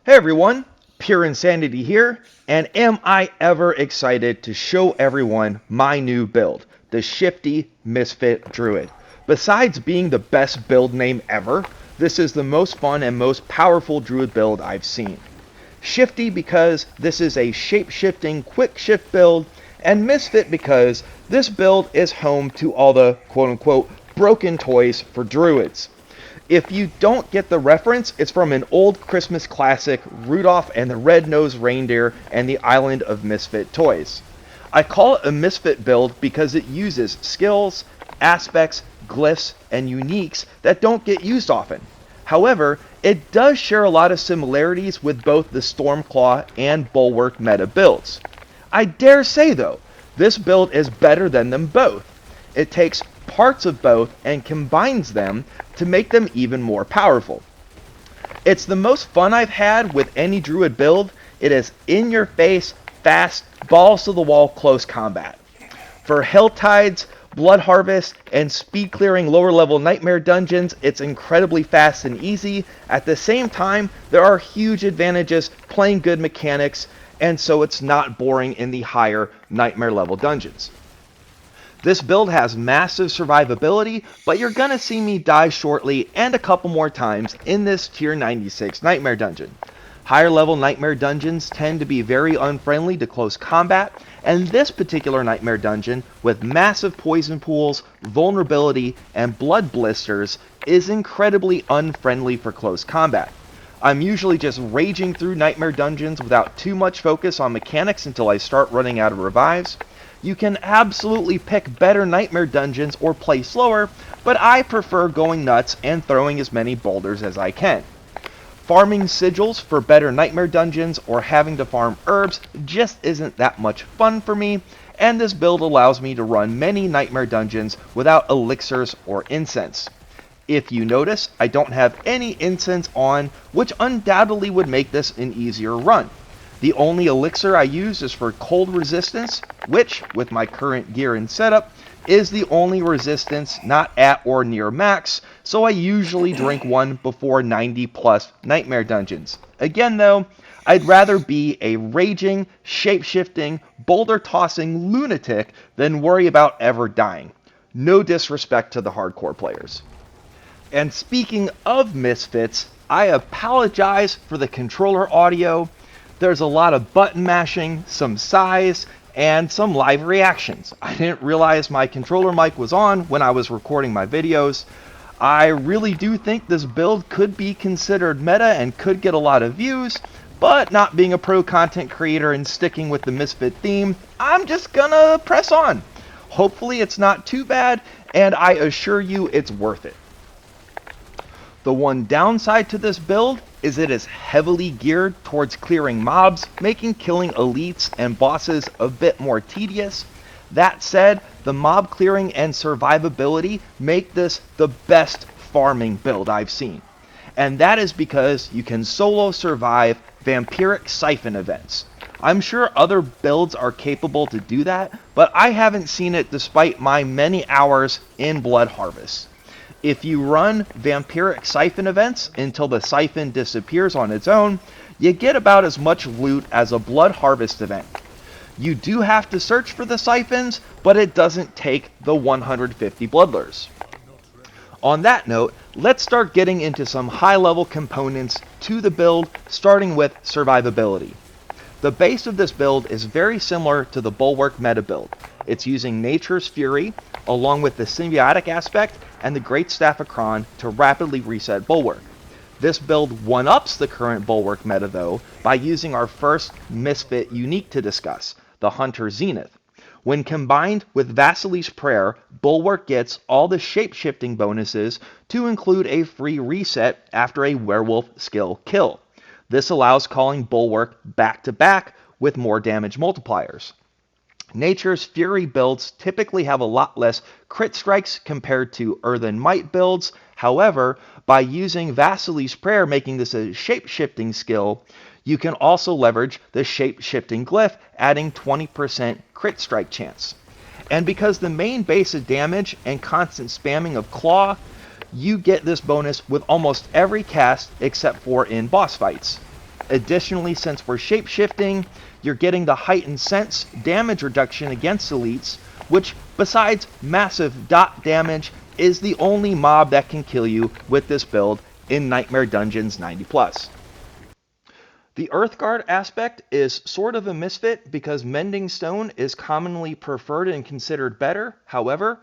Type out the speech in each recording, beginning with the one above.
Hey everyone, Pure Insanity here, and am I ever excited to show everyone my new build, the Shifty Misfit Druid. Besides being the best build name ever, this is the most fun and most powerful Druid build I've seen. Shifty because this is a Shapeshifting Quickshift build, and Misfit because this build is home to all the quote-unquote broken toys for Druids. If you don't get the reference, it's from an old Christmas classic, Rudolph and the Red-Nosed Reindeer and the Island of Misfit Toys. I call it a Misfit build because it uses skills, aspects, glyphs, and uniques that don't get used often. However, it does share a lot of similarities with both the Stormclaw and Bulwark meta builds. I dare say though, this build is better than them both. It takes parts of both and combines them to make them even more powerful. It's the most fun I've had with any Druid build. It is in your face, fast, balls to the wall, close combat. For Helltides, Blood Harvest, and speed clearing lower level Nightmare dungeons, it's incredibly fast and easy. At the same time, there are huge advantages playing good mechanics, and so it's not boring in the higher Nightmare level dungeons. This build has massive survivability, but you're gonna see me die shortly and a couple more times in this tier 96 Nightmare dungeon. Higher level Nightmare dungeons tend to be very unfriendly to close combat, and this particular Nightmare dungeon, with massive poison pools, vulnerability, and blood blisters, is incredibly unfriendly for close combat. I'm usually just raging through Nightmare dungeons without too much focus on mechanics until I start running out of revives. You can absolutely pick better Nightmare dungeons or play slower, but I prefer going nuts and throwing as many boulders as I can. Farming sigils for better Nightmare dungeons or having to farm herbs just isn't that much fun for me, and this build allows me to run many Nightmare dungeons without elixirs or incense. If you notice, I don't have any incense on, which undoubtedly would make this an easier run. The only elixir I use is for cold resistance, which, with my current gear and setup, is the only resistance not at or near max, so I usually drink one before 90 plus Nightmare dungeons. Again though, I'd rather be a raging, shape-shifting, boulder-tossing lunatic than worry about ever dying. No disrespect to the hardcore players. And speaking of misfits, I apologize for the controller audio. There's a lot of button mashing, some sighs, and some live reactions. I didn't realize my controller mic was on when I was recording my videos. I really do think this build could be considered meta and could get a lot of views, but not being a pro content creator and sticking with the Misfit theme, I'm just gonna press on. Hopefully it's not too bad, and I assure you it's worth it. The one downside to this build is it is heavily geared towards clearing mobs, making killing elites and bosses a bit more tedious. That said, the mob clearing and survivability make this the best farming build I've seen. And that is because you can solo survive Vampiric Syphon events. I'm sure other builds are capable to do that, but I haven't seen it despite my many hours in Blood Harvest. If you run Vampiric Syphon events until the Syphon disappears on its own, you get about as much loot as a Blood Harvest event. You do have to search for the Syphons, but it doesn't take the 150 bloodlures. On that note, let's start getting into some high-level components to the build, starting with survivability. The base of this build is very similar to the Bulwark meta build. It's using Nature's Fury, along with the symbiotic aspect and the Great Staff of Kron to rapidly reset Bulwark. This build one-ups the current Bulwark meta though by using our first Misfit unique to discuss, the Hunter Zenith. When combined with Vasily's Prayer, Bulwark gets all the shape-shifting bonuses to include a free reset after a werewolf skill kill. This allows calling Bulwark back-to-back with more damage multipliers. Nature's Fury builds typically have a lot less crit strikes compared to Earthen Might builds. However, by using Vasily's Prayer making this a shape-shifting skill, you can also leverage the shape-shifting glyph, adding 20% crit strike chance. And because the main base of damage and constant spamming of Claw, you get this bonus with almost every cast except for in boss fights. Additionally, since we're shapeshifting, you're getting the heightened sense damage reduction against elites, which, besides massive dot damage, is the only mob that can kill you with this build in Nightmare Dungeons 90+. The Earthguard aspect is sort of a misfit because Mending Stone is commonly preferred and considered better. However,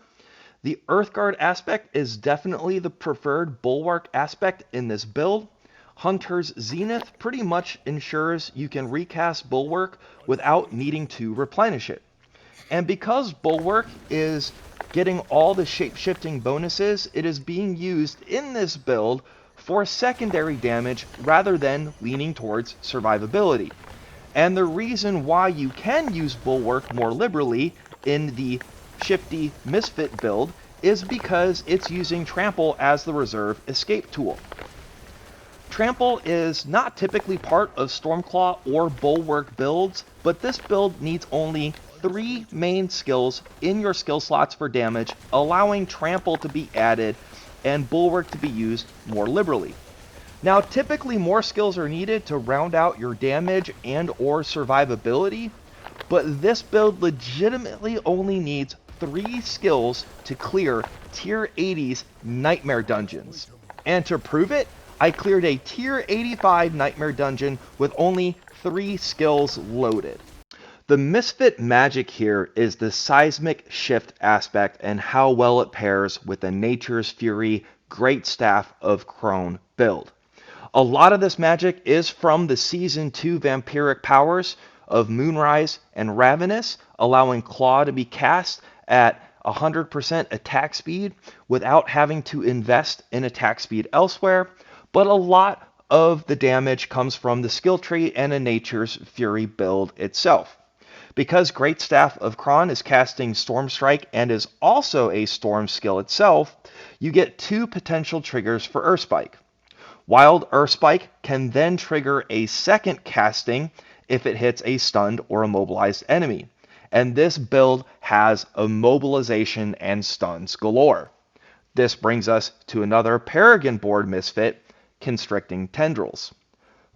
the Earthguard aspect is definitely the preferred Bulwark aspect in this build. Hunter's Zenith pretty much ensures you can recast Bulwark without needing to replenish it. And because Bulwark is getting all the shape-shifting bonuses, it is being used in this build for secondary damage rather than leaning towards survivability. And the reason why you can use Bulwark more liberally in the Shifty Misfit build is because it's using Trample as the reserve escape tool. Trample is not typically part of Stormclaw or Bulwark builds, but this build needs only 3 main skills in your skill slots for damage, allowing Trample to be added and Bulwark to be used more liberally. Now, typically more skills are needed to round out your damage and or survivability, but this build legitimately only needs 3 skills to clear Tier 80's Nightmare Dungeons. And to prove it, I cleared a Tier 85 Nightmare Dungeon with only 3 skills loaded. The Misfit magic here is the Seismic Shift aspect and how well it pairs with the Nature's Fury Great Staff of Crone build. A lot of this magic is from the Season 2 vampiric powers of Moonrise and Ravenous, allowing Claw to be cast at 100% attack speed without having to invest in attack speed elsewhere, but a lot of the damage comes from the skill tree and a Nature's Fury build itself. Because Great Staff of Crone is casting Storm Strike and is also a Storm skill itself, you get 2 potential triggers for Earthspike. Wild Earthspike can then trigger a second casting if it hits a stunned or immobilized enemy, and this build has immobilization and stuns galore. This brings us to another Paragon board misfit, Constricting Tendrils.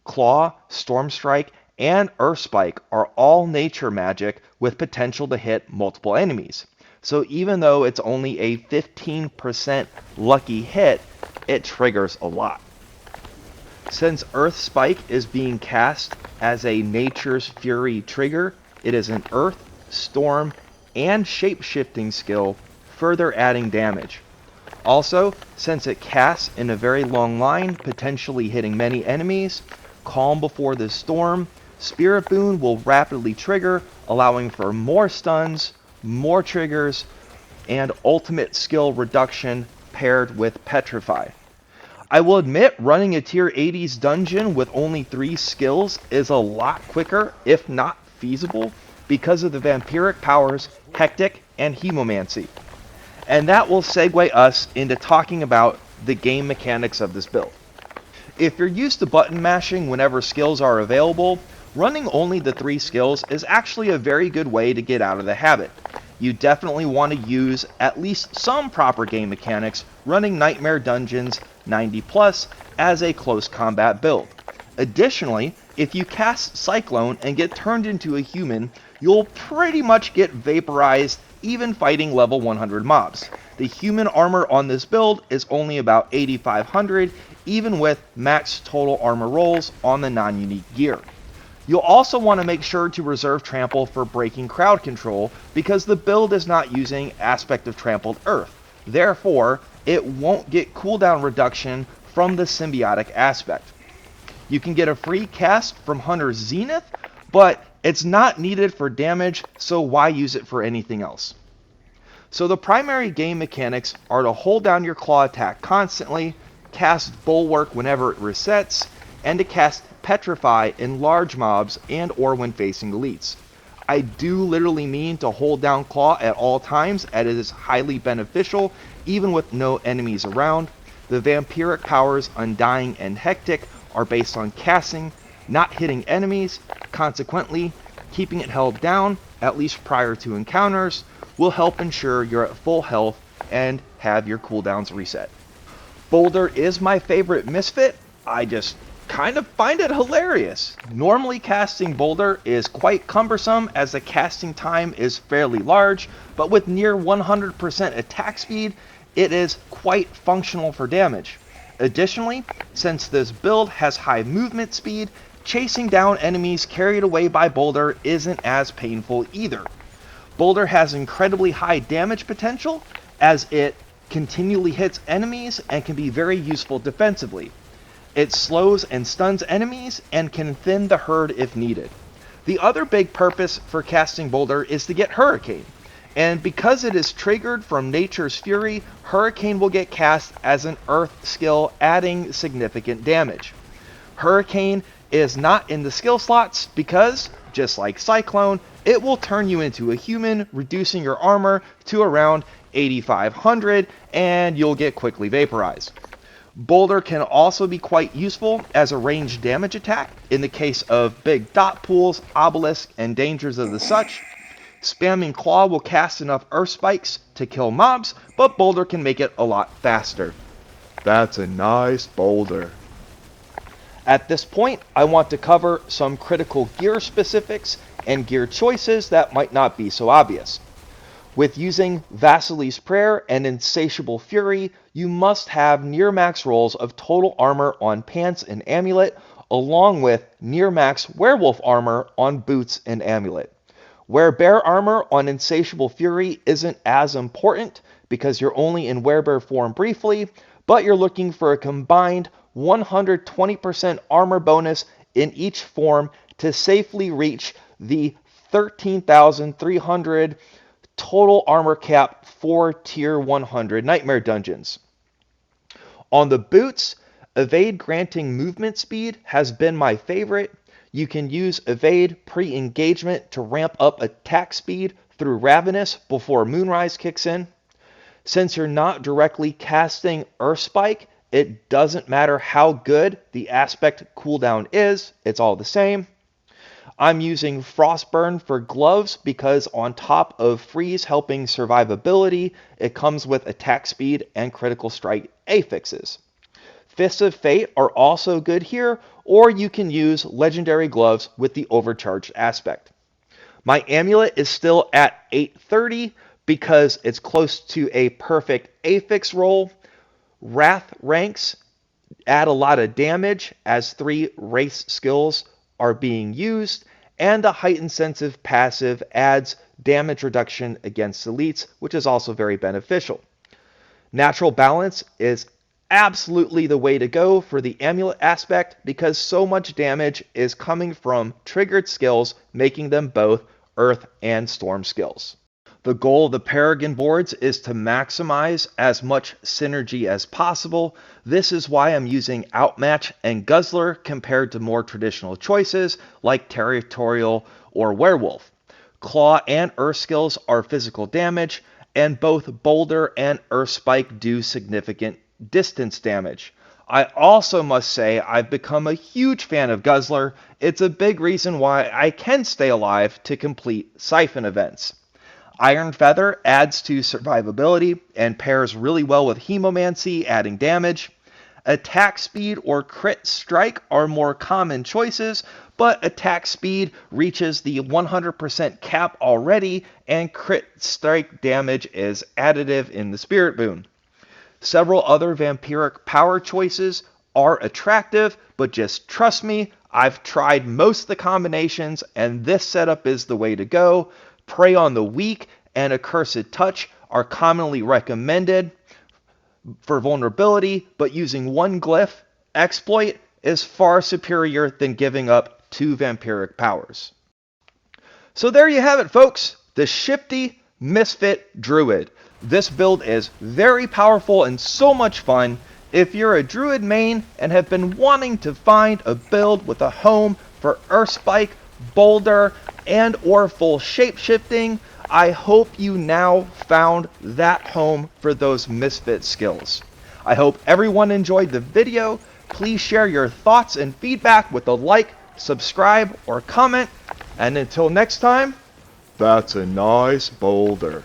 Claw, Storm Strike, and Earthspike are all nature magic with potential to hit multiple enemies. So even though it's only a 15% lucky hit, it triggers a lot. Since Earthspike is being cast as a Nature's Fury trigger, it is an Earth, Storm, and Shape-Shifting skill, further adding damage. Also, since it casts in a very long line, potentially hitting many enemies, Calm Before the Storm, Spirit Boon will rapidly trigger, allowing for more stuns, more triggers, and ultimate skill reduction paired with Petrify. I will admit, running a Tier 80's dungeon with only 3 skills is a lot quicker, if not feasible, because of the vampiric powers, Hectic, and Hemomancy. And that will segue us into talking about the game mechanics of this build. If you're used to button mashing whenever skills are available, running only the 3 skills is actually a very good way to get out of the habit. You definitely want to use at least some proper game mechanics running Nightmare Dungeons 90+ as a close combat build. Additionally, if you cast Cyclone and get turned into a human, you'll pretty much get vaporized even fighting level 100 mobs. The human armor on this build is only about 8,500, even with max total armor rolls on the non-unique gear. You'll also want to make sure to reserve Trample for breaking crowd control because the build is not using Aspect of Trampled Earth. Therefore, it won't get cooldown reduction from the symbiotic aspect. You can get a free cast from Hunter's Zenith, but it's not needed for damage, so why use it for anything else? So the primary game mechanics are to hold down your claw attack constantly, cast Bulwark whenever it resets, and to cast Petrify in large mobs and or when facing elites. I do literally mean to hold down Claw at all times, as it is highly beneficial even with no enemies around. The vampiric powers Undying and Hectic are based on casting, not hitting enemies. Consequently, keeping it held down, at least prior to encounters, will help ensure you're at full health and have your cooldowns reset. Boulder is my favorite misfit. I just kind of find it hilarious. Normally casting boulder is quite cumbersome as the casting time is fairly large, but with near 100% attack speed, it is quite functional for damage. Additionally, since this build has high movement speed, chasing down enemies carried away by boulder isn't as painful either. Boulder has incredibly high damage potential as it continually hits enemies and can be very useful defensively. It slows and stuns enemies and can thin the herd if needed. The other big purpose for casting boulder is to get Hurricane, and because it is triggered from Nature's Fury, Hurricane will get cast as an Earth skill, adding significant damage. Hurricane is not in the skill slots because, just like Cyclone, it will turn you into a human, reducing your armor to around 8,500, and you'll get quickly vaporized. Boulder can also be quite useful as a ranged damage attack in the case of big dot pools, obelisks, and dangers of the such. Spamming Claw will cast enough Earth Spikes to kill mobs, but Boulder can make it a lot faster. That's a nice boulder. At this point, I want to cover some critical gear specifics and gear choices that might not be so obvious. With using Vasily's Prayer and Insatiable Fury, you must have near max rolls of total armor on pants and amulet, along with near max werewolf armor on boots and amulet. Werebear armor on Insatiable Fury isn't as important because you're only in werebear form briefly, but you're looking for a combined 120% armor bonus in each form to safely reach the 13,300 total armor cap for tier 100 nightmare dungeons. On the boots, evade granting movement speed has been my favorite. You can use evade pre-engagement to ramp up attack speed through Ravenous before Moonrise kicks in. Since you're not directly casting Earthspike, it doesn't matter how good the aspect cooldown is, it's all the same. I'm using Frostburn for gloves because on top of freeze helping survivability, it comes with attack speed and critical strike affixes. Fists of Fate are also good here, or you can use legendary gloves with the overcharged aspect. My amulet is still at 830 because it's close to a perfect affix roll. Wrath ranks add a lot of damage as 3 race skills are being used, and the heightened sensitive passive adds damage reduction against elites, which is also very beneficial. Natural balance is absolutely the way to go for the amulet aspect because so much damage is coming from triggered skills, making them both earth and storm skills. The goal of the Paragon boards is to maximize as much synergy as possible. This is why I'm using Outmatch and Guzzler compared to more traditional choices like Territorial or Werewolf. Claw and Earth skills are physical damage, and both Boulder and Earth Spike do significant distance damage. I also must say I've become a huge fan of Guzzler. It's a big reason why I can stay alive to complete Siphon events. Iron Feather adds to survivability and pairs really well with Hemomancy, adding damage. Attack speed or crit strike are more common choices, but attack speed reaches the 100% cap already, and crit strike damage is additive in the Spirit Boon. Several other vampiric power choices are attractive, but just trust me, I've tried most of the combinations, and this setup is the way to go. Prey on the Weak and Accursed Touch are commonly recommended for vulnerability, but using one glyph, Exploit, is far superior than giving up 2 vampiric powers. So there you have it, folks, the Shifty Misfit Druid. This build is very powerful and so much fun. If you're a Druid main and have been wanting to find a build with a home for Earthspike, Boulder, and or full shapeshifting, I hope you now found that home for those Misfit skills. I hope everyone enjoyed the video. Please share your thoughts and feedback with a like, subscribe, or comment. And until next time, that's a nice boulder.